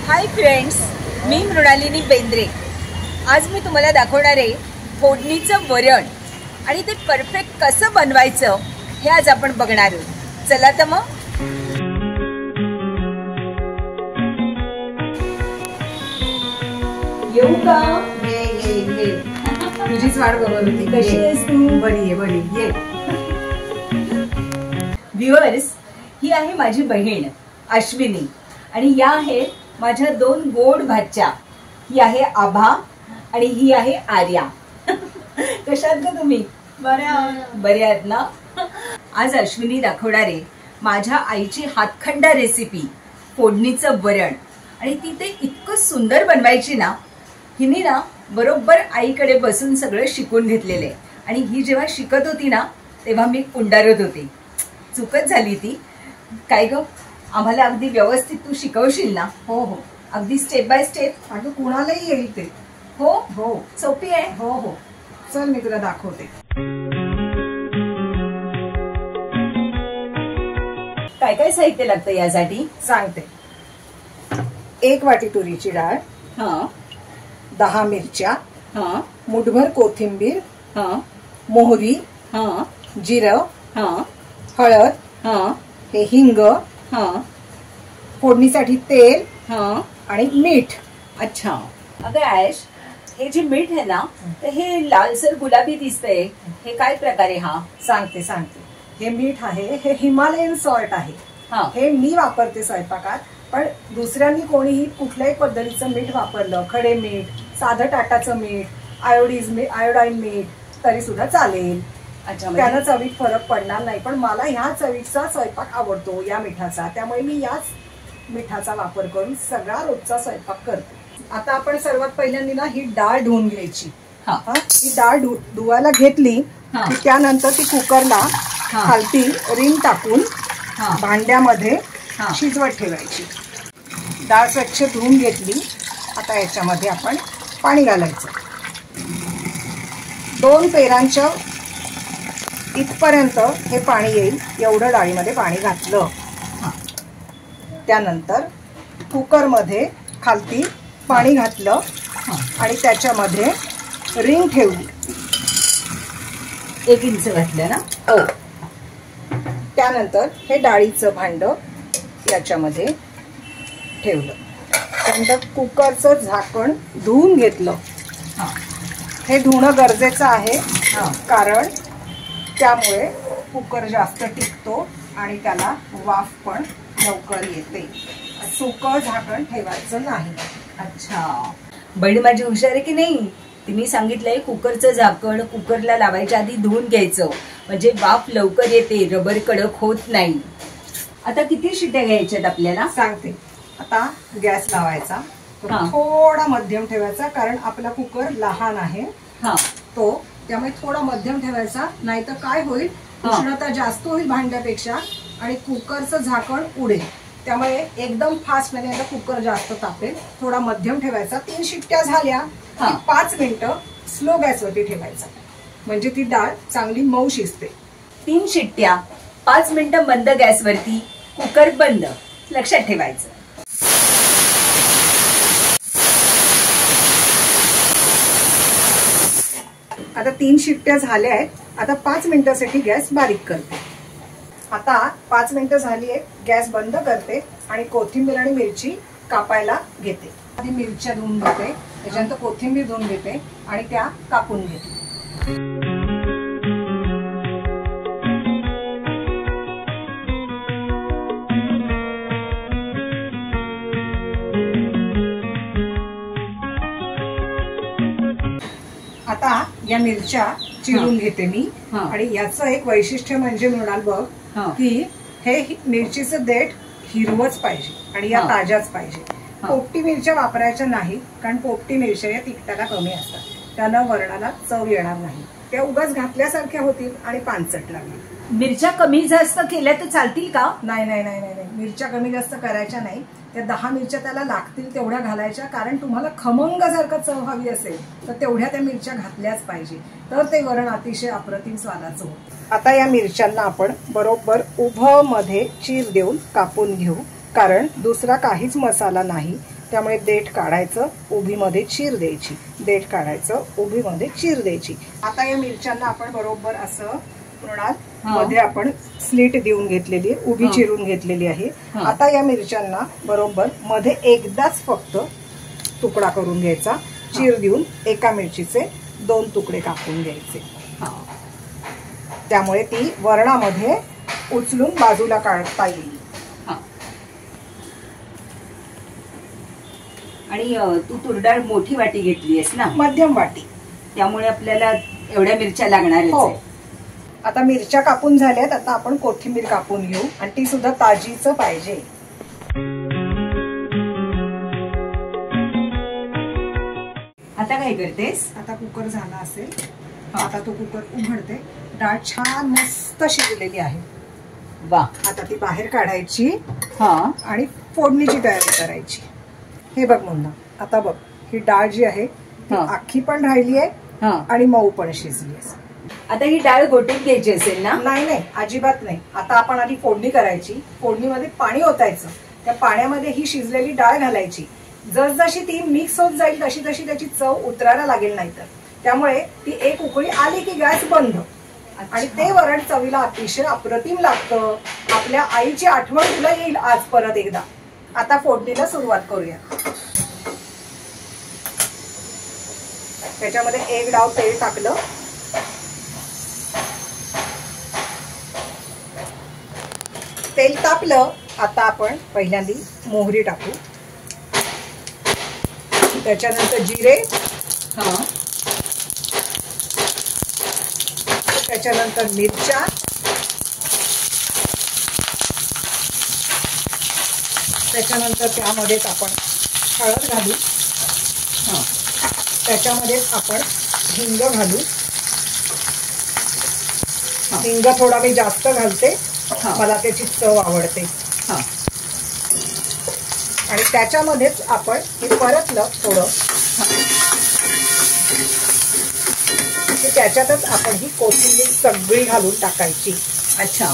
Hi friends, मी मृणालिनी बेंद्रे। आज मी तुम्हाला दाखवणार आहे फोडणीचं वरण आणि ते परफेक्ट कसं बनवायचं हे आज आपण बघणार आहोत। चला तर मग येऊ का? ये तुझीच वाट बघत होती। कशी आहेस तू? बरी आहे, बरी ये। व्ह्युअर्स, ही आहे माझी बहीण अश्विनी आणि या आहेत माझ्या दोन गोड भाच्या। ही आहे आभा आणि ही आहे आर्या। कशात ग तुम्ही? बरे आहेत ना? आज अश्विनी दाखवणार आहे माझ्या आईची हातखंडा रेसिपी फोडणीचं वरण आणि ती ते इतकं सुंदर बनवायची ना। हिने ना बरोबर आईकडे बसून सगळं शिकून घेतलेलं आहे आणि ही जेव्हा शिकत होती ना तेव्हा मी पुंडारत होते। चुकत झाली ती काय ग? आम्हाला अगदी व्यवस्थित तू शिकवशील ना? हो हो, अगदी स्टेप बाय स्टेप। अगं कुणालाही येईल ते। हो हो, सोपी आहे। हो हो, चल मी तुला दाखवते। काय काय साहित्य लागतं यासाठी सांगते। 1 वाटी तुरीची डाळ, हा 10 मिरच्या, हा मुठभर कोथिंबीर, हा मोहरी, हा जिरं, हा हळद, हा हे हिंग, हा फोडणीसाठी तेल हा आणि मीठ। अच्छा, अगं ऍश, हे जे मीठ आहे ना तर हे लालसर गुलाबी दिसतंय, हे काय प्रकारे? हा सांगते सांगते। हे मीठ आहे, हे हिमालयन सॉल्ट आहे। हा हे मी वापरते स्वयंपाकात, पण दुसऱ्यांनी कोणीही कुठल्याही पद्धतीचं मीठ वापरलं, खडे मीठ, साधं टाटाचं मीठ, आयोडाईन मीठ तरी सुद्धा चालेल। अच्छा, त्यानं चवीत फरक पडणार नाही, पण मला ह्या चवीचा स्वयंपाक आवडतो या मिठाचा, त्यामुळे मी याच मिठाचा वापर करून सगळा रोजचा स्वयंपाक करते। आता आपण सर्वात पहिल्यांदा ना ही डाळ धुवून घ्यायची। ही डाळ धुवायला घेतली की त्यानंतर ती कुकरला खालती रिंग टाकून भांड्यामध्ये शिजवत ठेवायची। डाळ स्वच्छ धुवून घेतली। आता याच्यामध्ये आपण पाणी घालायचं। 2 पेरांच्या इथपर्यंत हे पाणी येईल एवढं डाळीमध्ये पाणी घातलं। त्यानंतर कुकरमध्ये खालती पाणी घातलं आणि त्याच्यामध्ये रिंग ठेवली। 1 इंच घातलं ना? हो। त्यानंतर हे डाळीचं भांड याच्यामध्ये ठेवलं। त्यानंतर कुकरचं झाकण धुवून घेतलं। हे धुणं गरजेचं आहे, कारण त्यामुळे कुकर जास्त टिकतो आणि त्याला वाफ पण लवकर येते। सुकं झाकण ठेवायचं नाही। अच्छा, बहीण माझी हुशार आहे की नाही? तिने सांगितलंय कुकरचं झाकण कुकरला लावायच्या आधी धुवून घ्यायचं, म्हणजे वाफ लवकर येते, रबर कडक होत नाही। आता किती शिट्ट्या घ्यायच्यात आपल्याला? सांगते। आता गॅस लावायचा, थोडा मध्यम ठेवायचा, कारण आपला कुकर लहान आहे तो, त्यामुळे थोडा मध्यम ठेवायचा, नाहीतर काय होईल, उष्णता जास्त होईल भांड्यापेक्षा आणि कुकरचं झाकण उडेल। त्यामुळे एकदम फास्ट म्हणजे कुकर जास्त तापेल। थोडा मध्यम ठेवायचा। 3 शिट्ट्या झाल्या की 5 मिनिटं स्लो गॅसवरती ठेवायचा, म्हणजे ती डाळ चांगली मऊ शिजते। 3 शिट्ट्या 5 मिनिटं मंद गॅसवरती, कुकर बंद, लक्षात ठेवायचं। आता 3 शिट्ट्या झाल्या आहेत। आता 5 मिनिटासाठी गॅस बारीक करते। आता 5 मिनिटं झाली आहे, गॅस बंद करते आणि कोथिंबीर आणि मिरची कापायला घेते। आधी मिरच्या धुवून घेते, त्याच्यानंतर कोथिंबीर धुवून घेते आणि त्या कापून घेते। आता या मिरच्या चिरून घेते मी, आणि याचं एक वैशिष्ट्य म्हणजे म्हणाल बघ की हे मिरचीचं देठ हिरवच पाहिजे आणि या ताज्याच पाहिजे। पोपटी मिरच्या वापरायच्या नाही, कारण पोपटी मिरच्या या तिखटाला कमी असतात, त्यानं वरणाला चव येणार नाही, त्या उगाच घातल्यासारख्या होतील आणि पानसट लागतील। मिरच्या कमी जास्त केल्या तर चालतील का? नाही नाही नाही नाही, मिरच्या कमी जास्त करायच्या नाही। त्या 10 मिरच्या त्याला लागतील तेवढ्या घालायच्या, कारण तुम्हाला खमंग जर का चव हवी असेल तर तेवढ्या त्या मिरच्या घातल्याच पाहिजे, तर ते वरण अतिशय अप्रतिम स्वादाचं होतं। आता या मिरच्यांना आपण बरोबर उभं मध्ये चीर देऊन कापून घेऊ, कारण दुसरा काहीच मसाला नाही, त्यामुळे देठ काढायचं, उभीमध्ये चीर द्यायची, देठ काढायचं, उभीमध्ये चीर द्यायची. आता या मिरच्यांना आपण बरोबर असं मृणात मध्ये आपण स्लिट देऊन घेतलेली, उभी चिरून घेतलेली आहे. आता या मिरच्यांना बरोबर मध्ये एकदाच फक्त तुकडा करून घ्यायचा, चीर देऊन एका मिरचीचे 2 तुकडे कापून घ्यायचे. त्यामुळे ती वरणामध्ये उचलून बाजूला काढता येईल. आणि तू तुरडाळ मोठी वाटी घेतलीयस ना? मध्यम वाटी. त्यामुळे आपल्याला एवढ्या मिरच्या लागणार आहेत. आता मिरच्या कापून झाल्यात. आता आपण कोथिंबीर कापून घेऊ आणि ती सुद्धा ताजीच पाहिजे. आता काय करतेस? आता कुकर झाला असेल, आता तो कुकर उघडते. डाळ छान मस्त शिजलेली आहे. वा. आता ती बाहेर काढायची आणि फोडणीची तयारी करायची. हे बघ मुन्ना, आता बघ ही डाळ जी आहे ती अख्खी पण राहिली आहे आणि मऊ पण शिजली आहे. आता ही डाळ घोटून घ्यायची असेल ना? नाही नाही, अजिबात नाही. आता आपण आधी फोडणी करायची. फोडणीमध्ये पाणी ओतायचं, त्या पाण्यामध्ये ही शिजलेली डाळ घालायची. जसजशी ती मिक्स होत जाईल तशी तशी त्याची चव उतरायला लागेल. नाही तर त्यामुळे ती एक उकळी आली की गॅस बंद. आणि ते वरण चवीला अतिशय अप्रतिम लागतं. आपल्या आईची आठवण तुला येईल आज परत एकदा. आता फोडणीला सुरुवात करूया. त्याच्यामध्ये 1 डाव तेल टाकलं. तेल तापलं. आता आपण पहिल्यांदा मोहरी टाकू, त्याच्यानंतर जिरे, त्याच्यानंतर मिरच्या, त्याच्यानंतर त्यामध्येच आपण हळद घालू, त्याच्यामध्येच आपण हिंग घालू. हिंग थोडा मी जास्त घालते, मला त्याची चव आवडते. आणि त्याच्यामध्येच आपण हे परतलं थोडं की त्याच्यातच आपण ही कोथिंबीर सगळी घालून टाकायची. अच्छा,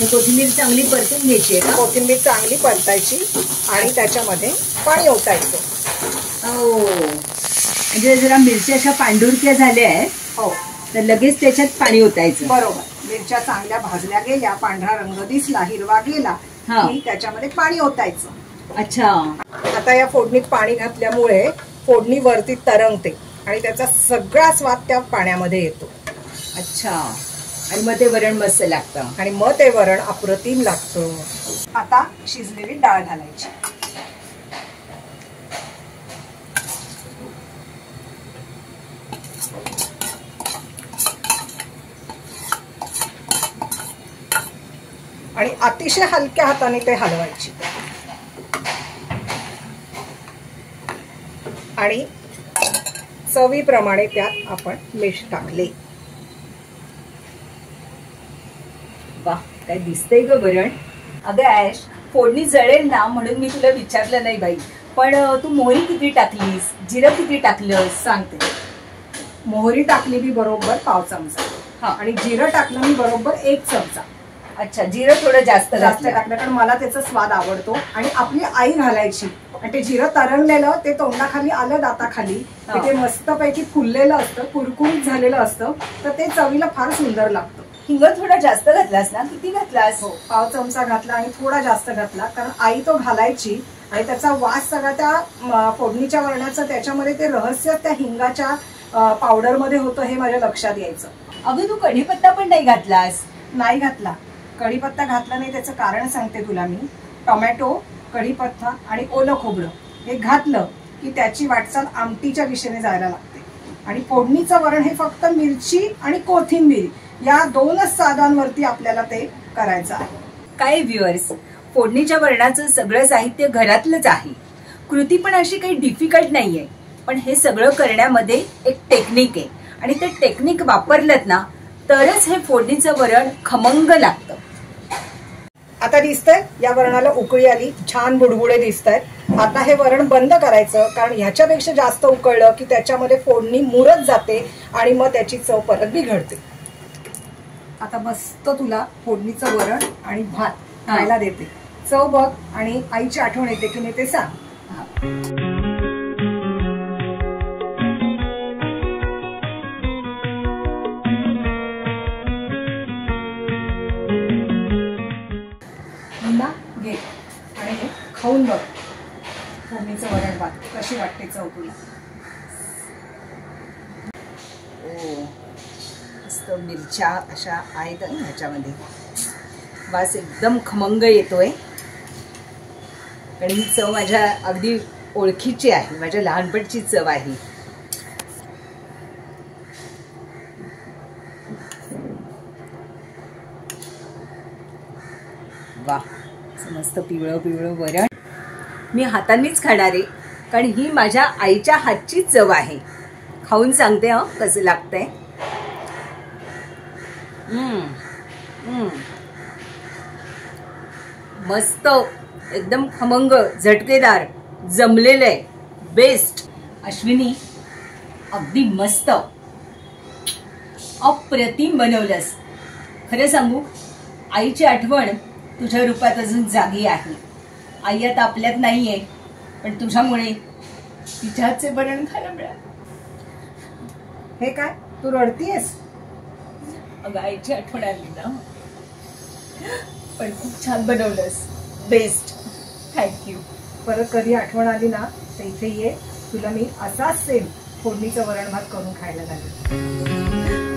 कोथिंबीर चांगली परतून घ्यायची आहे. कोथिंबीर चांगली परतायची आणि त्याच्यामध्ये पाणी ओतायचं. म्हणजे जरा मिरच्या अशा पांढुरक्या झाल्या आहेत. हो, तर लगेच त्याच्यात पाणी ओतायचं. बरोबर. मिरच्या चांगल्या भाजल्या गेल्या, पांढरा रंग दिसला, हिरवा गेला की त्याच्यामध्ये पाणी ओतायचं. अच्छा. आता या फोडणीत पाणी घातल्यामुळे फोडणी वरती तरंगते आणि त्याचा सगळा स्वाद त्या पाण्यामध्ये येतो. अच्छा. आणि मग ते वरण मस्त लागतं. आणि मग ते वरण अप्रतिम लागतं. आता शिजलेली डाळ घालायची. आणि अतिशय हलक्या हाताने ते हलवायची. आणि चवीप्रमाणे त्यात आपण मीठ टाकले. वा, काय दिसतंय ग वरण. अगं ऍश, फोडणी जळेल ना म्हणून मी तुला विचारलं नाही बाई. पण तू मोहरी किती टाकलीस, जिरं किती टाकलं सांगते. मोहरी टाकली मी बरोबर 1 चमचा आणि जिरं टाकलं मी बरोबर 1 चमचा. अच्छा, जिरं थोडं जास्त टाकलं कारण मला त्याचा स्वाद आवडतो. आणि आपली आई घालायची. आणि ते जिरं तरंगलेलं ते तोंडाखाली आलं, दाताखाली ते मस्तपैकी फुललेलं असतं, कुरकुरीत झालेलं असतं, तर ते चवीला फार सुंदर लागतं. हिंग थोडा जास्त घातलास ना? किती घातलास? हो, 1 चमचा घातला आणि थोडा जास्त घातला कारण आई तो घालायची आणि त्याचा वास सगळा त्या फोडणीच्या वरणाचं, त्याच्यामध्ये ते रहस्य त्या हिंगाच्या पावडर मध्ये होतं हे माझ्या लक्षात यायचं. अगं तू कढीपत्ता पण नाही घातलास? नाही घातला. कढीपत्ता घातला नाही त्याचं कारण सांगते तुला मी. टोमॅटो, कढीपत्ता आणि ओलं खोबरं हे घातलं की त्याची वाटचाल आमटीच्या दिशेने जायला लागते. आणि फोडणीचं वरण हे फक्त मिरची आणि कोथिंबीर या 2च साधांवरती आपल्याला ते करायचं आहे. काय व्ह्युअर्स, फोडणीच्या वरणाचं सगळं साहित्य घरातलंच आहे. कृती पण अशी काही डिफिकल्ट नाहीये. पण हे सगळं करण्यामध्ये एक टेक्निक आहे आणि ते टेक्निक वापरलं ना तरच हे फोडणीचं वरण खमंग लागतं. आता दिसतंय या वरणाला उकळी आली, छान बुडबुडे दिसतायत. आता हे वरण बंद करायचं कारण ह्याच्यापेक्षा जास्त उकळलं की त्याच्यामध्ये फोडणी मुरत जाते आणि मग त्याची चव परत बिघडते. आता मस्त तुला फोडणीचं वरण आणि भात खायला देते. चव बघ आणि आईची आठवण येते की नाही ते सांग. ना घे आणि हे खाऊन बघ. फोडणीचं वरण भात कशी वाटते चव तुला? मस्त मिरच्या अशा आहेत ह्याच्यामध्ये. वास एकदम खमंग येतोय. आणि ही चव माझ्या अगदी ओळखीची आहे, माझ्या लहानपणची चव आहे. वा, मस्त पिवळं पिवळं वरण. मी हातांनीच खाणार आहे, कारण ही माझ्या आईच्या हातची चव आहे. खाऊन सांगते कसं लागतंय. मस्त, एकदम खमंग, झटकेदार, जमलेलं आहे. बेस्ट अश्विनी, अगदी मस्त, अप्रतिम बनवलंस. खरं सांगू, आईची आठवण तुझ्या रूपात अजून जागी आहे. आई आता आपल्यात नाहीये, पण तुझ्यामुळे तिच्या हातचे वरण खायला मिळालं. हे काय तू रडतीयस? अगं, आईची आठवण आली ना. पण खूप छान बनवलंस. बेस्ट. थँक्यू. परत कधी आठवण आली ना तर इथे ये, तुला मी असाच सेम फोडणीचं वरण भात करून खायला लागेल.